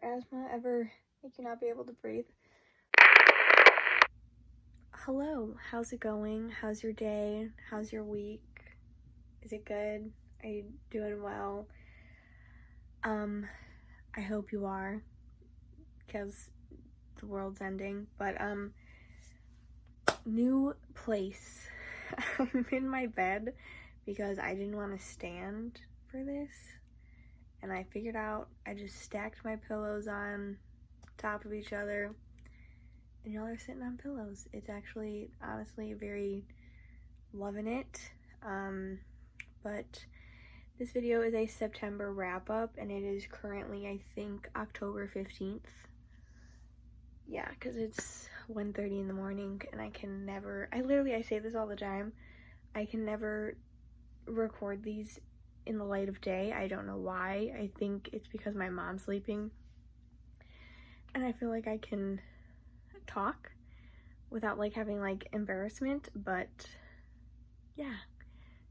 asthma ever make you not be able to breathe? Hello, how's it going? How's your day? How's your week? Is it good? Are you doing well? I hope you are, because the world's ending, but, new place. I'm in my bed because I didn't want to stand for this, and I figured out I just stacked my pillows on top of each other, and y'all are sitting on pillows. It's actually, honestly, very loving it, but this video is a September wrap-up, and it is currently, I think, October 15th. Yeah, because it's 1:30 in the morning, and I say this all the time, I can never record these in the light of day. I don't know why. I think it's because my mom's sleeping, and I feel like I can talk without, like, having, like, embarrassment, but yeah.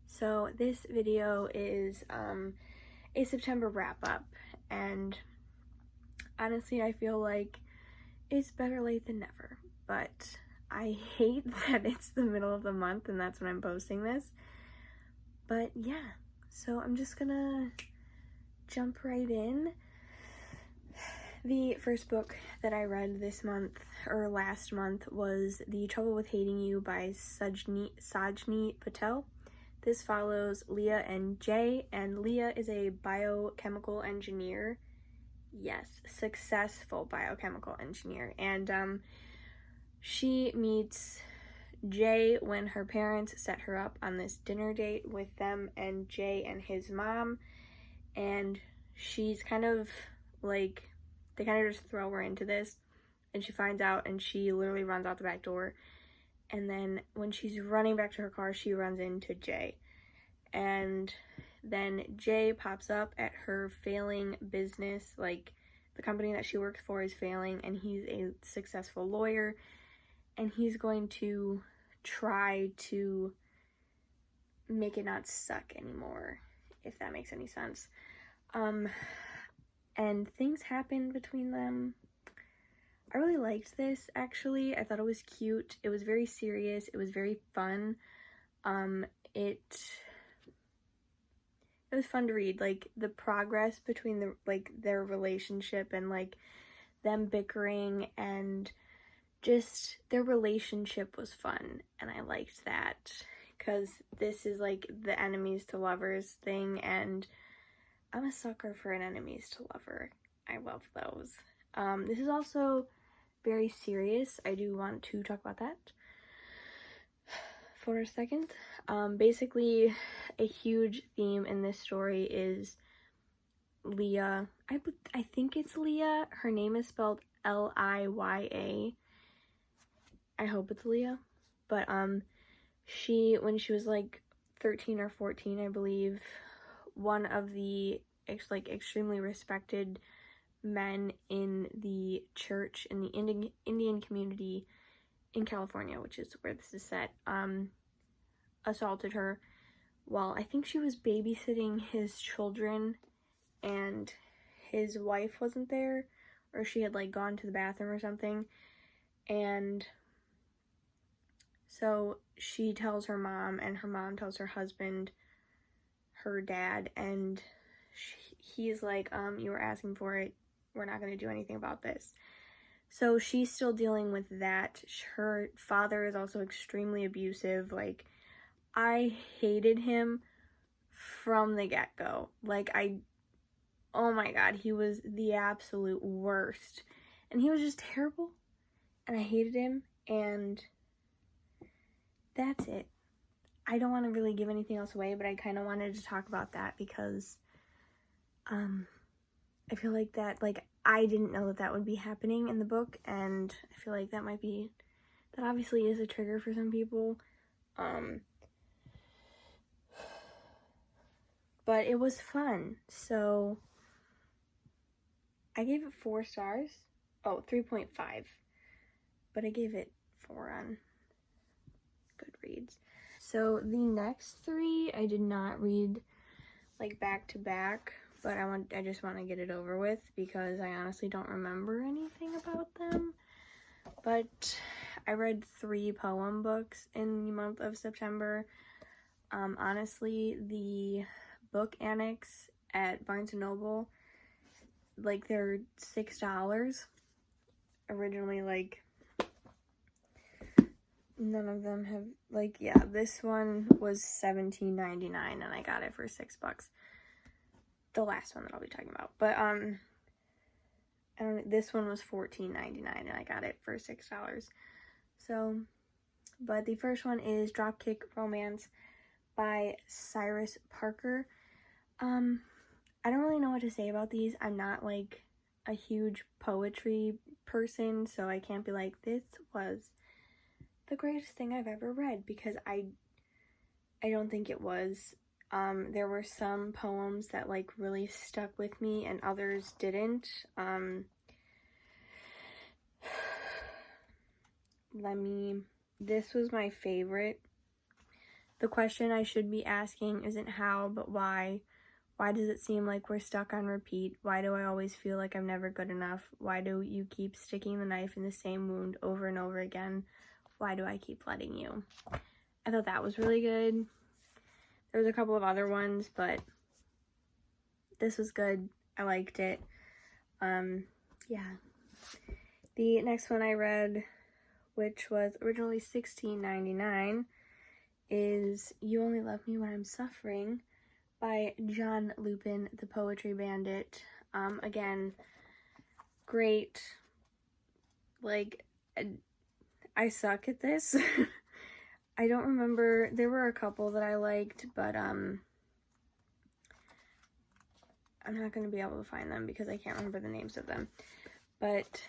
So this video is a September wrap-up, and honestly, I feel like it's better late than never, but I hate that it's the middle of the month and that's when I'm posting this. But yeah, so I'm just gonna jump right in. The first book that I read this month, or last month, was The Trouble with Hating You by Sajni Patel. This follows Leah and Jay, and Leah is a biochemical engineer. Yes, successful biochemical engineer. And she meets Jay when her parents set her up on this dinner date with them and Jay and his mom. And she's kind of like, they kind of just throw her into this, and she finds out and she literally runs out the back door. And then when she's running back to her car, she runs into Jay. And then Jay pops up at her failing business, like the company that she works for is failing, and he's a successful lawyer, and he's going to try to make it not suck anymore, if that makes any sense. And things happen between them. I really liked this, actually. I thought it was cute. It was very serious. It was very fun. It was fun to read, like, the progress between their relationship and, like, them bickering, and just their relationship was fun, and I liked that, because this is, like, the enemies to lovers thing, and I'm a sucker for an enemies to lover. I love those. This is also very serious. I do want to talk about that for a second. Basically, a huge theme in this story is Leah. I think it's Leah. Her name is spelled Liya. I hope it's Leah. But when she was like 13 or 14, I believe, one of the extremely respected men in the church in the Indian community in California, which is where this is set, assaulted her while I think she was babysitting his children, and his wife wasn't there, or she had, like, gone to the bathroom or something. And so she tells her mom, and her mom tells her husband, her dad, and he's like, you were asking for it, we're not going to do anything about this. So she's still dealing with that. Her father is also extremely abusive. Like, I hated him from the get-go. Like, oh my god, he was the absolute worst. And he was just terrible, and I hated him, and that's it. I don't want to really give anything else away, but I kind of wanted to talk about that because, I feel like that, like, I didn't know that would be happening in the book, and I feel like that obviously is a trigger for some people, but it was fun. So I gave it 4 stars. 3.5, but I gave it 4 on Goodreads. So the next 3 I did not read, like, back to back, but I just want to get it over with because I honestly don't remember anything about them. But I read 3 poem books in the month of September. Honestly, the book annex at Barnes & Noble, like, they're $6. Originally, like, none of them have, like, yeah, this one was $17.99 and I got it for $6. The last one that I'll be talking about. But, this one was $14.99 and I got it for $6. So, but the first one is Dropkick Romance by Cyrus Parker. I don't really know what to say about these. I'm not like a huge poetry person, so I can't be like, this was the greatest thing I've ever read, because I don't think it was. There were some poems that like really stuck with me and others didn't. This was my favorite. The question I should be asking isn't how, but why. Why does it seem like we're stuck on repeat? Why do I always feel like I'm never good enough? Why do you keep sticking the knife in the same wound over and over again? Why do I keep letting you? I thought that was really good. There was a couple of other ones, but this was good. I liked it. Yeah. The next one I read, which was originally $16.99, is You Only Love Me When I'm Suffering by John Lupin, the Poetry Bandit. Again, great. Like, I suck at this. I don't remember. There were a couple that I liked, but I'm not going to be able to find them because I can't remember the names of them. But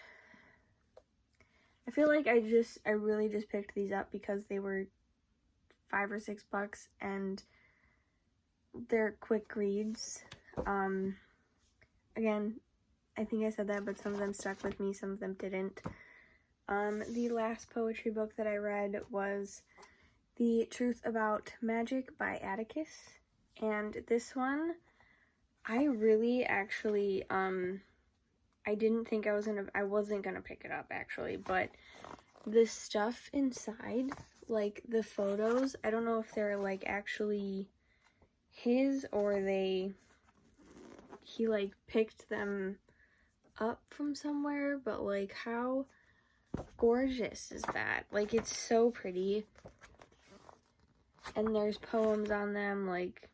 I feel like I really just picked these up because they were $5 or $6 and they're quick reads. Again, I think I said that, but some of them stuck with me, some of them didn't. The last poetry book that I read was The Truth About Magic by Atticus, and this one, I really actually, I didn't think I wasn't gonna pick it up actually, but the stuff inside, like the photos, I don't know if they're like actually his or he like picked them up from somewhere, but like how gorgeous is that? Like, it's so pretty, and there's poems on them, like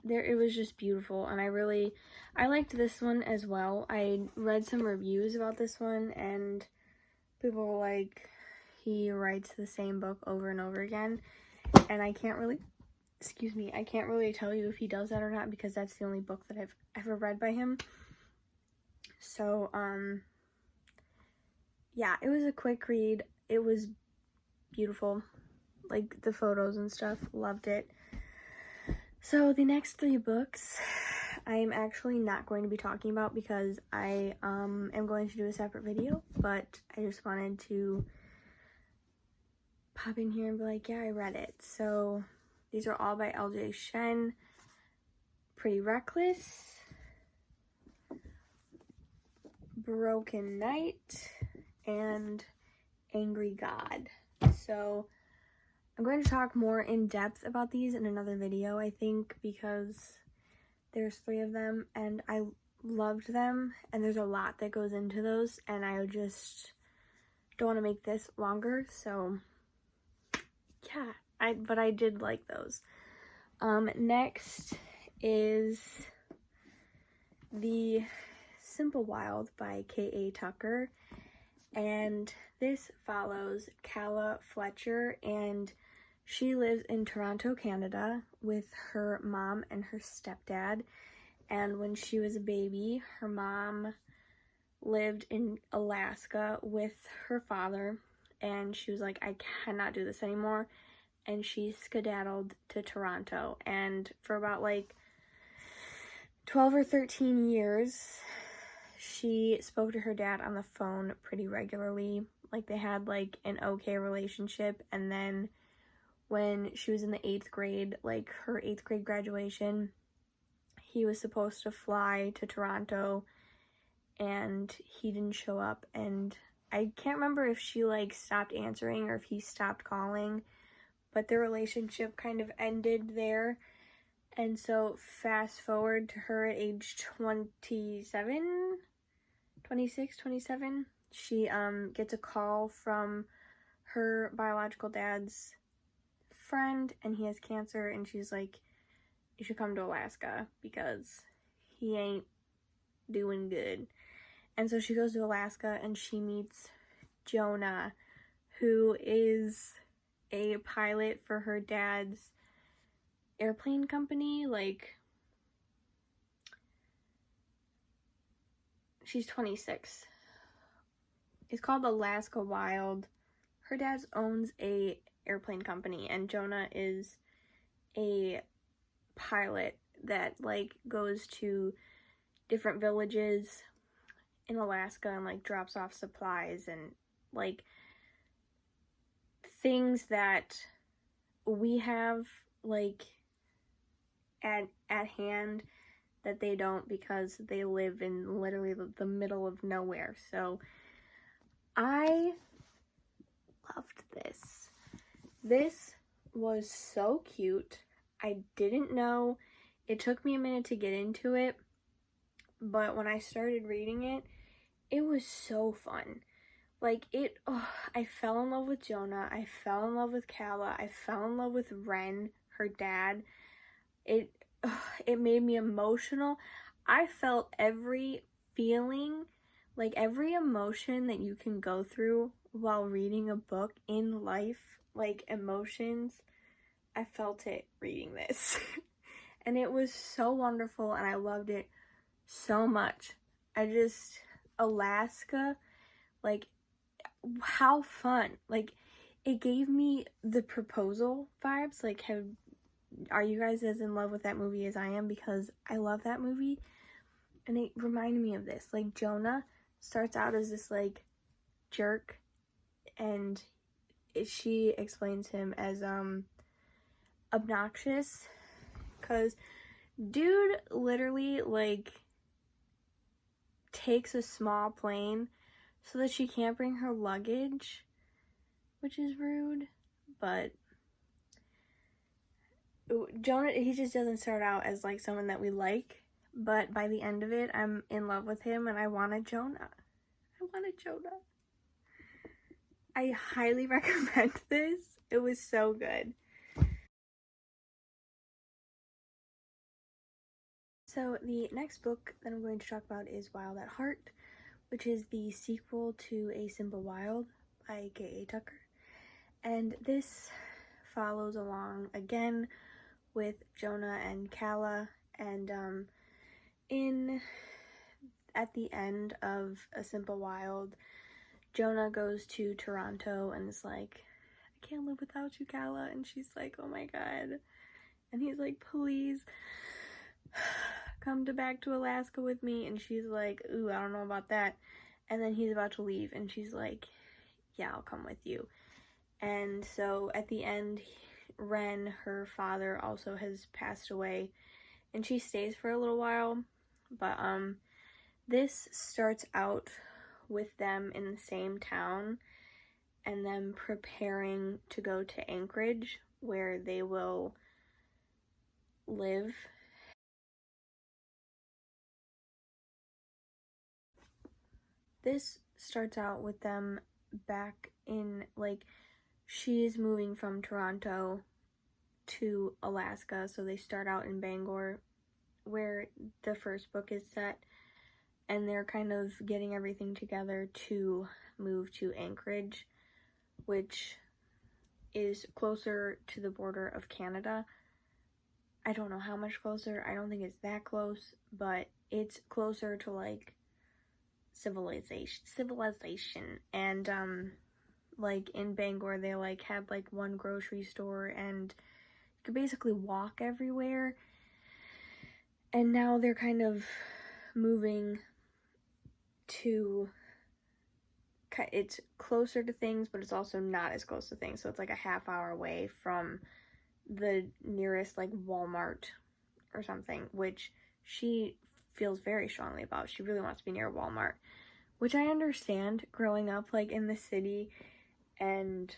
it was just beautiful, and I liked this one as well. I read some reviews about this one and people were like, he writes the same book over and over again, and I can't really tell you if he does that or not because that's the only book that I've ever read by him. So, yeah, it was a quick read. It was beautiful. Like, the photos and stuff, loved it. So, the next 3 books I am actually not going to be talking about because I am going to do a separate video, but I just wanted to pop in here and be like, yeah, I read it. So, these are all by L.J. Shen. Pretty Reckless, Broken Night, and Angry God. So I'm going to talk more in depth about these in another video, I think, because there's 3 of them and I loved them, and there's a lot that goes into those, and I just don't want to make this longer. So yeah, but I did like those. Next is The Simple Wild by K.A. Tucker, and this follows Calla Fletcher, and she lives in Toronto, Canada with her mom and her stepdad, and when she was a baby, her mom lived in Alaska with her father, and she was like, I cannot do this anymore, and she skedaddled to Toronto, and for about like 12 or 13 years, she spoke to her dad on the phone pretty regularly. Like, they had like an okay relationship, and then when she was in the 8th grade, like her 8th grade graduation, he was supposed to fly to Toronto and he didn't show up, and I can't remember if she like stopped answering or if he stopped calling, but their relationship kind of ended there. And so fast forward to her at age 27, 26, 27, she gets a call from her biological dad's friend, and he has cancer, and she's like, you should come to Alaska because he ain't doing good. And so she goes to Alaska and she meets Jonah, who is a pilot for her dad's airplane company. Like, she's 26. It's called Alaska Wild. Her dad owns a airplane company, and Jonah is a pilot that like goes to different villages in Alaska and like drops off supplies and like things that we have like at hand that they don't, because they live in literally the middle of nowhere. So I loved this. This was so cute. I didn't know. It took me a minute to get into it, but when I started reading it, it was so fun. Like, I fell in love with Jonah. I fell in love with Kala. I fell in love with Ren, her dad. It made me emotional. I felt every feeling, like every emotion that you can go through while reading a book in life, like emotions. I felt it reading this. And it was so wonderful, and I loved it so much. Alaska, like, how fun. Like, it gave me the Proposal vibes. Like, are you guys as in love with that movie as I am? Because I love that movie, and it reminded me of this. Like, Jonah starts out as this like jerk, and she explains him as obnoxious, because dude literally like takes a small plane so that she can't bring her luggage, which is rude. But Jonah, he just doesn't start out as like someone that we like, but by the end of it, I'm in love with him, and I wanted Jonah. I highly recommend this. It was so good. So the next book that I'm going to talk about is Wild at Heart, which is the sequel to A Simple Wild by K.A. Tucker. And this follows along again with Jonah and Kala, and at the end of A Simple Wild, Jonah goes to Toronto and is like, I can't live without you, Kala. And she's like, oh my god. And he's like, please come back to Alaska with me. And she's like, ooh, I don't know about that. And then he's about to leave, and she's like, yeah, I'll come with you. And so at the end, Ren, her father, also has passed away, and she stays for a little while. But this starts out with them in the same town and them preparing to go to Anchorage, where they will live. This starts out with them back in, like, she's moving from Toronto to Alaska, so they start out in Bangor, where the first book is set, and they're kind of getting everything together to move to Anchorage, which is closer to the border of Canada. I don't know how much closer. I don't think it's that close, but it's closer to like civilization. And like in Bangor, they like had like one grocery store, and you could basically walk everywhere. And now they're kind of moving to it's closer to things, but it's also not as close to things. So it's like a half hour away from the nearest like Walmart or something, which she feels very strongly about. She really wants to be near Walmart, which I understand growing up like in the city and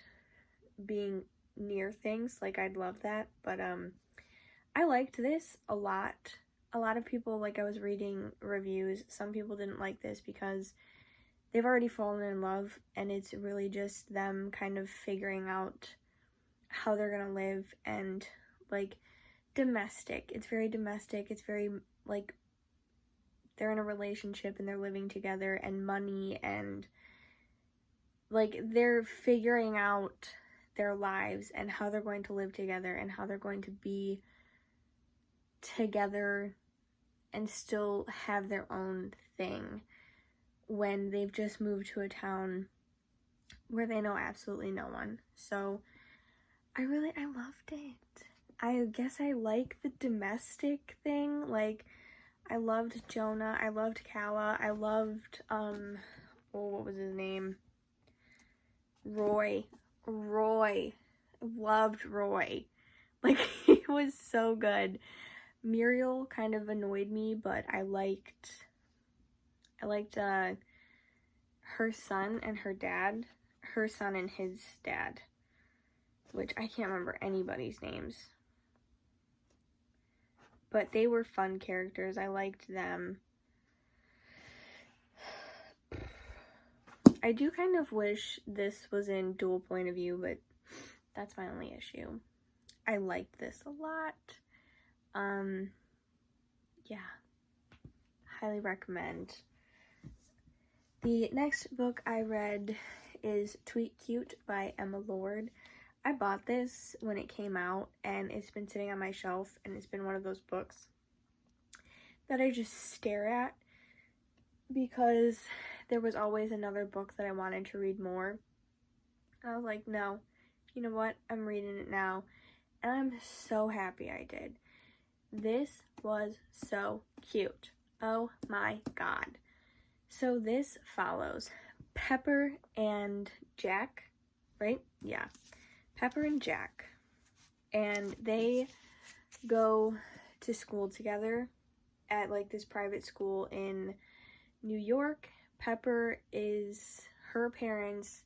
being near things. Like I'd love that, but I liked this a lot. A lot of people, like I was reading reviews, some people didn't like this because they've already fallen in love and it's really just them kind of figuring out how they're gonna live and like domestic. It's very domestic. It's very like they're in a relationship and they're living together and money and like they're figuring out their lives and how they're going to live together and how they're going to be together and still have their own thing when they've just moved to a town where they know absolutely no one. So I loved it. I guess I like the domestic thing. Like I loved Jonah, I loved Kala, I loved what was his name? Roy. Loved Roy. Like he was so good. Muriel kind of annoyed me, but I liked her son and her dad. Her son and his dad, which I can't remember anybody's names. But they were fun characters. I liked them. I do kind of wish this was in dual point of view, but that's my only issue. I liked this a lot. Yeah. Highly recommend. The next book I read is Tweet Cute by Emma Lord. I bought this when it came out and it's been sitting on my shelf and it's been one of those books that I just stare at because there was always another book that I wanted to read more. And I was like, no, you know what? I'm reading it now. And I'm so happy I did. This was so cute. Oh my god. So this follows Pepper and Jack, right? Yeah. Pepper and Jack. And they go to school together at like this private school in New York. Her parents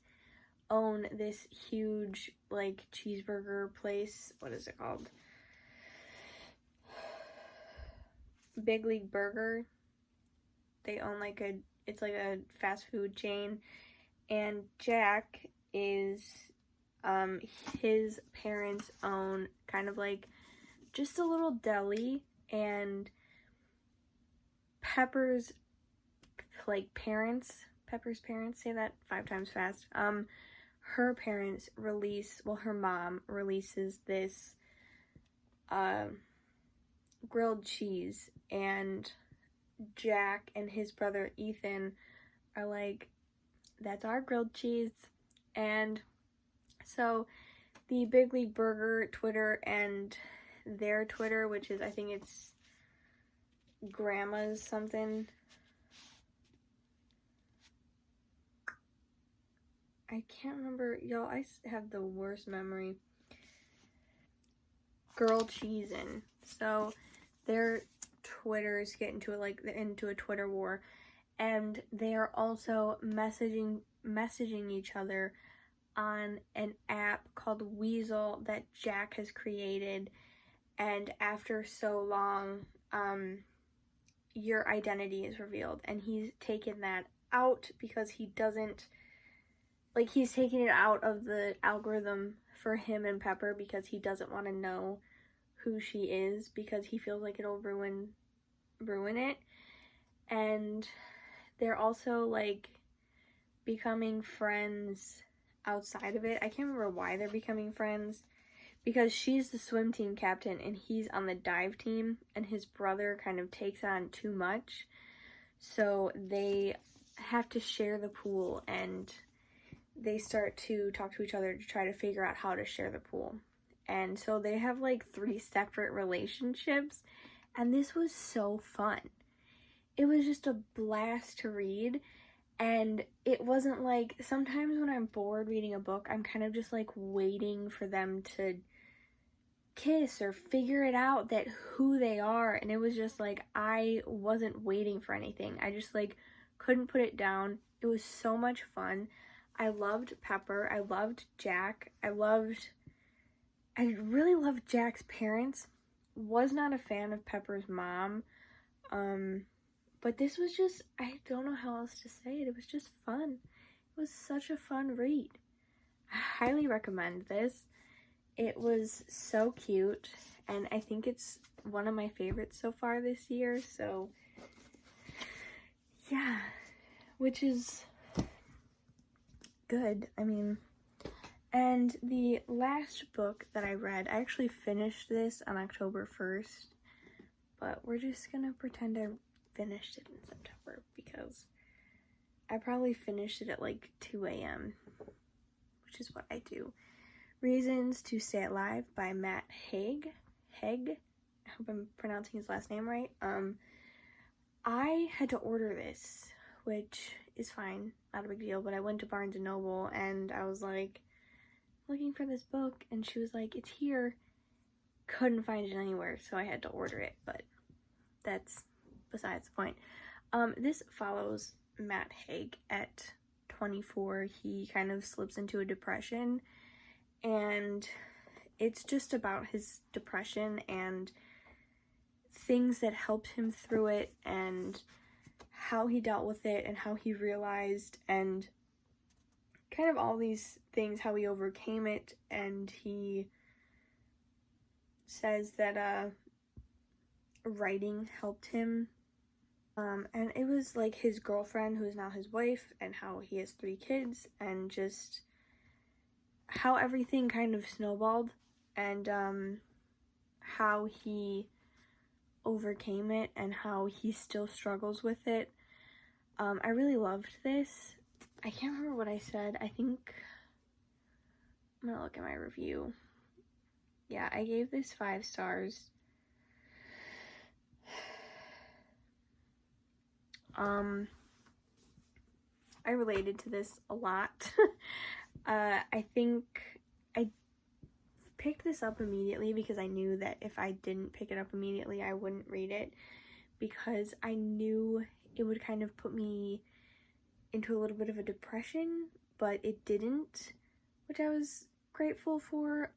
own this huge like cheeseburger place. What is it called? Big League Burger. They own it's like a fast food chain. And Jack is his parents own kind of like just a little deli, and Pepper's parents, say that 5 times fast. Her parents her mom releases this grilled cheese, and Jack and his brother Ethan are like, that's our grilled cheese. And so the Big League Burger Twitter and their Twitter, which is, I think it's Grandma's something. I can't remember. Y'all, I have the worst memory. Girl Cheesin'. So their Twitters get into a Twitter war, and they are also messaging each other on an app called Weasel that Jack has created. And after so long, your identity is revealed, and he's taken that out because he doesn't he's taking it out of the algorithm for him and Pepper because he doesn't want to know who she is because he feels like it'll ruin it. And they're also like becoming friends outside of it. I can't remember why they're becoming friends, because she's the swim team captain and he's on the dive team, and his brother kind of takes on too much, so they have to share the pool, and they start to talk to each other to try to figure out how to share the pool. And so they have like 3 separate relationships, and this was so fun. It was just a blast to read, And it wasn't like, sometimes when I'm bored reading a book, I'm kind of just like waiting for them to kiss or figure it out that who they are. And it was just like, I wasn't waiting for anything. I just like couldn't put it down. It was so much fun. I loved Pepper. I loved Jack. I really loved Jack's parents. Was not a fan of Pepper's mom. But this was just, I don't know how else to say it. It was just fun. It was such a fun read. I highly recommend this. It was so cute, and I think it's one of my favorites so far this year, so yeah, which is good. I mean, and the last book that I read, I actually finished this on October 1st, but we're just gonna pretend I finished it in September because I probably finished it at like 2 a.m., which is what I do. Reasons to Stay Alive by Matt Haig. I hope I'm pronouncing his last name right. I had to order this, which is fine, not a big deal, but I went to Barnes & Noble and I was like, looking for this book, and she was like, it's here. Couldn't find it anywhere, so I had to order it, but that's besides the point. This follows Matt Haig at 24. He kind of slips into a depression, and it's just about his depression and things that helped him through it and how he dealt with it and how he realized and kind of all these things, how he overcame it. And he says that writing helped him, and it was like his girlfriend, who is now his wife, and how he has 3 kids, and just how everything kind of snowballed, and how he overcame it and how he still struggles with it. I really loved this. I can't remember what I said. I think I'm gonna look at my review. Yeah, I gave this 5 stars. I related to this a lot. I think I picked this up immediately because I knew that if I didn't pick it up immediately, I wouldn't read it, because I knew it would kind of put me into a little bit of a depression, but it didn't, which I was grateful for.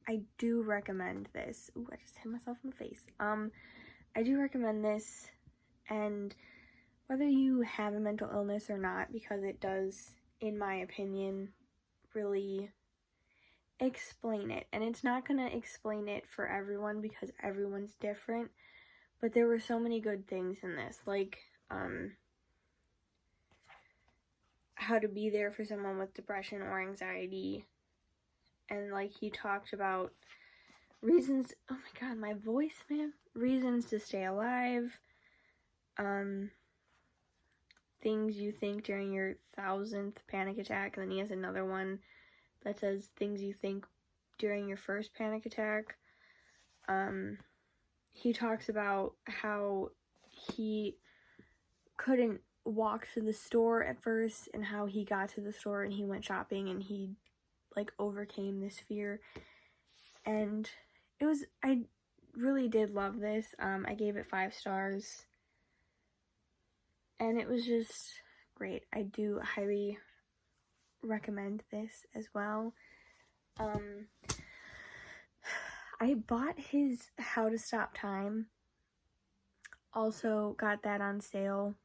I do recommend this. Ooh, I just hit myself in the face. I do recommend this, and whether you have a mental illness or not, because it does, in my opinion, really explain it. And it's not gonna explain it for everyone because everyone's different, but there were so many good things in this, like how to be there for someone with depression or anxiety. And like he talked about reasons, oh my god, my voice, man, reasons to stay alive, things you think during your 1000th panic attack. And then he has another one that says things you think during your first panic attack. He talks about how he couldn't walk to the store at first, and how he got to the store and he went shopping and he like overcame this fear. And I really did love this. I gave it 5 stars, and it was just great. I do highly recommend this as well. I bought his How to Stop Time. Also got that on sale,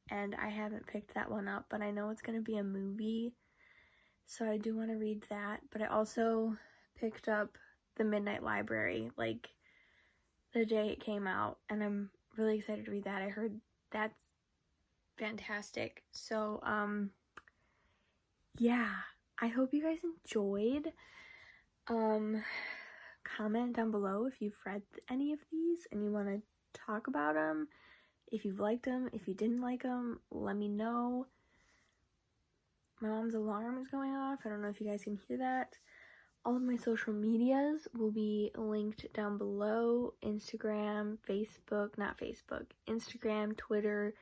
and I haven't picked that one up, but I know it's going to be a movie, so I do want to read that. But I also picked up The Midnight Library, like, the day it came out, and I'm really excited to read that. I heard that's fantastic. So, yeah, I hope you guys enjoyed. Comment down below if you've read any of these and you want to talk about them. If you've liked them, if you didn't like them, let me know. My mom's alarm is going off. I don't know if you guys can hear that. All of my social medias will be linked down below. Instagram, Twitter,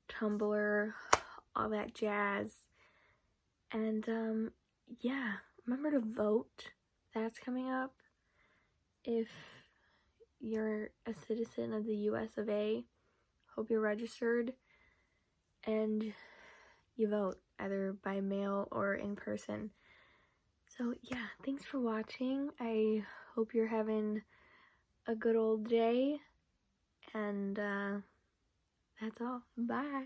Tumblr, all that jazz. And yeah, remember to vote. That's coming up. If you're a citizen of the US of A, hope you're registered and you vote either by mail or in person. So yeah, thanks for watching. I hope you're having a good old day, and that's all. Bye.